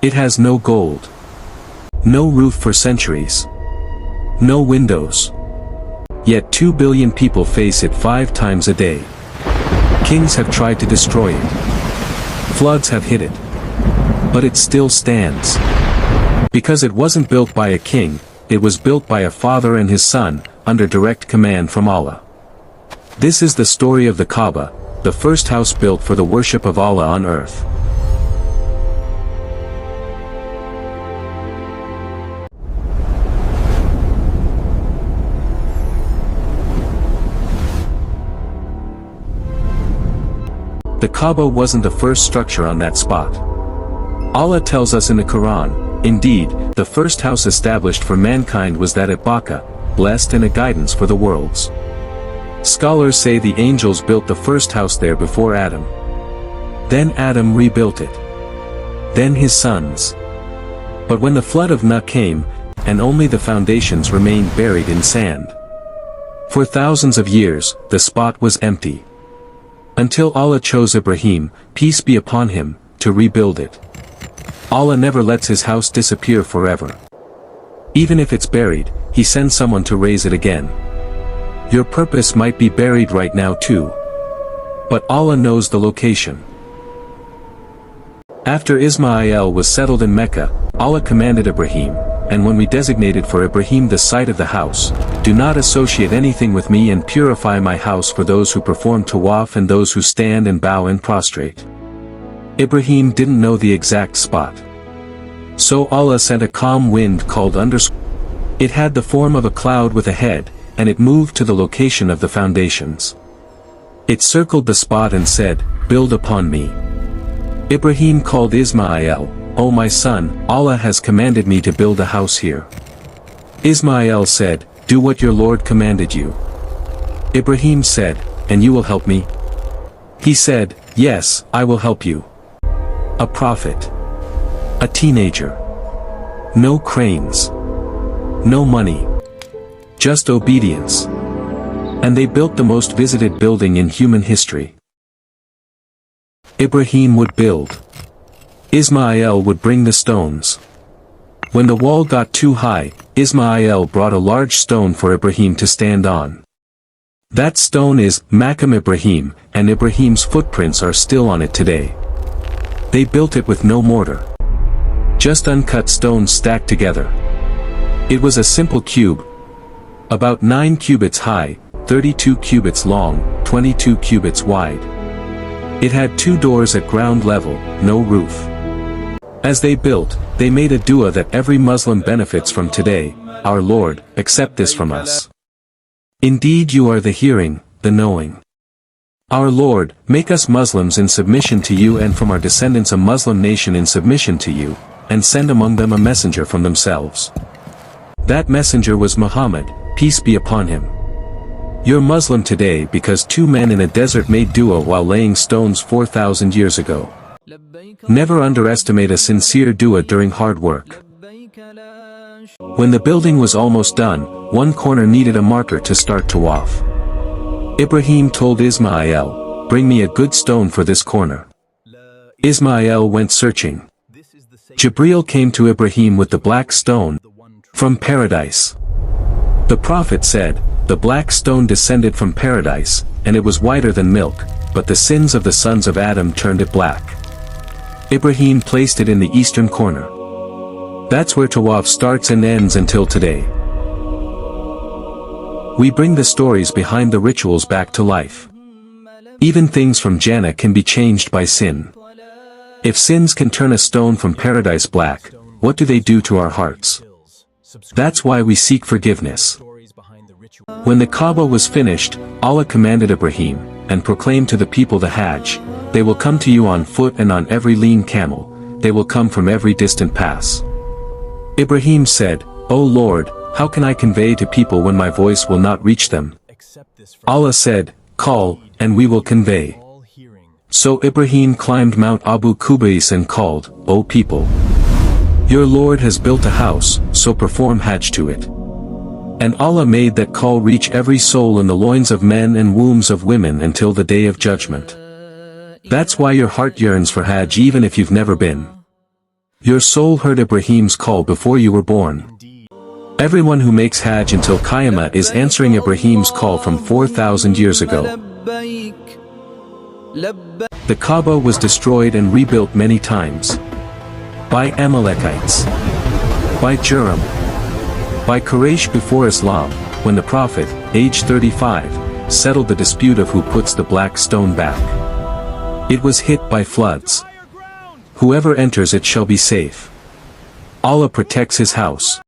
It has no gold. No roof for centuries. No windows. Yet 2 billion people face it 5 times a day. Kings have tried to destroy it. Floods have hit it. But it still stands. Because it wasn't built by a king, it was built by a father and his son, under direct command from Allah. This is the story of the Kaaba, the first house built for the worship of Allah on earth. The Kaaba wasn't the first structure on that spot. Allah tells us in the Quran, indeed, the first house established for mankind was that at Bakka, blessed and a guidance for the worlds. Scholars say the angels built the first house there before Adam. Then Adam rebuilt it. Then his sons. But when the flood of Nuh came, and only the foundations remained buried in sand. For thousands of years, the spot was empty. Until Allah chose Ibrahim, peace be upon him, to rebuild it. Allah never lets his house disappear forever. Even if it's buried, he sends someone to raise it again. Your purpose might be buried right now too. But Allah knows the location. After Isma'il was settled in Mecca, Allah commanded Ibrahim, and when we designated for Ibrahim the site of the house, do not associate anything with me and purify my house for those who perform tawaf and those who stand and bow and prostrate. Ibrahim didn't know the exact spot. So Allah sent a calm wind called underscore. It had the form of a cloud with a head, and it moved to the location of the foundations. It circled the spot and said, "Build upon me." Ibrahim called Isma'il, "O my son, Allah has commanded me to build a house here." Isma'il said, "Do what your Lord commanded you." Ibrahim said, "And you will help me?" He said, "Yes, I will help you." A prophet. A teenager. No cranes. No money. Just obedience. And they built the most visited building in human history. Ibrahim would build. Isma'il would bring the stones. When the wall got too high, Isma'il brought a large stone for Ibrahim to stand on. That stone is Maqam Ibrahim, and Ibrahim's footprints are still on it today. They built it with no mortar. Just uncut stones stacked together. It was a simple cube. About 9 cubits high, 32 cubits long, 22 cubits wide. It had 2 doors at ground level, no roof. As they built, they made a dua that every Muslim benefits from today, "Our Lord, accept this from us. Indeed you are the hearing, the knowing. Our Lord, make us Muslims in submission to you and from our descendants a Muslim nation in submission to you, and send among them a messenger from themselves." That messenger was Muhammad, peace be upon him. You're Muslim today because 2 men in a desert made dua while laying stones 4,000 years ago. Never underestimate a sincere dua during hard work. When the building was almost done, one corner needed a marker to start tawaf. Ibrahim told Isma'il, "Bring me a good stone for this corner." Isma'il went searching. Jibreel came to Ibrahim with the black stone from paradise. The Prophet said, "The black stone descended from paradise, and it was whiter than milk, but the sins of the sons of Adam turned it black." Ibrahim placed it in the eastern corner. That's where tawaf starts and ends until today. We bring the stories behind the rituals back to life. Even things from Jannah can be changed by sin. If sins can turn a stone from paradise black, what do they do to our hearts? That's why we seek forgiveness. When the Kaaba was finished, Allah commanded Ibrahim, and proclaimed to the people the Hajj, "They will come to you on foot and on every lean camel, they will come from every distant pass." Ibrahim said, "O Lord, how can I convey to people when my voice will not reach them?" Allah said, "Call, and we will convey." So Ibrahim climbed Mount Abu Qubais and called, "O people! Your Lord has built a house, so perform Hajj to it." And Allah made that call reach every soul in the loins of men and wombs of women until the day of judgment. That's why your heart yearns for Hajj even if you've never been. Your soul heard Ibrahim's call before you were born. Everyone who makes Hajj until Qiyamah is answering Ibrahim's call from 4,000 years ago. The Kaaba was destroyed and rebuilt many times. By Amalekites. By Jurham. By Quraysh before Islam, when the Prophet, aged 35, settled the dispute of who puts the black stone back. It was hit by floods. Whoever enters it shall be safe. Allah protects his house.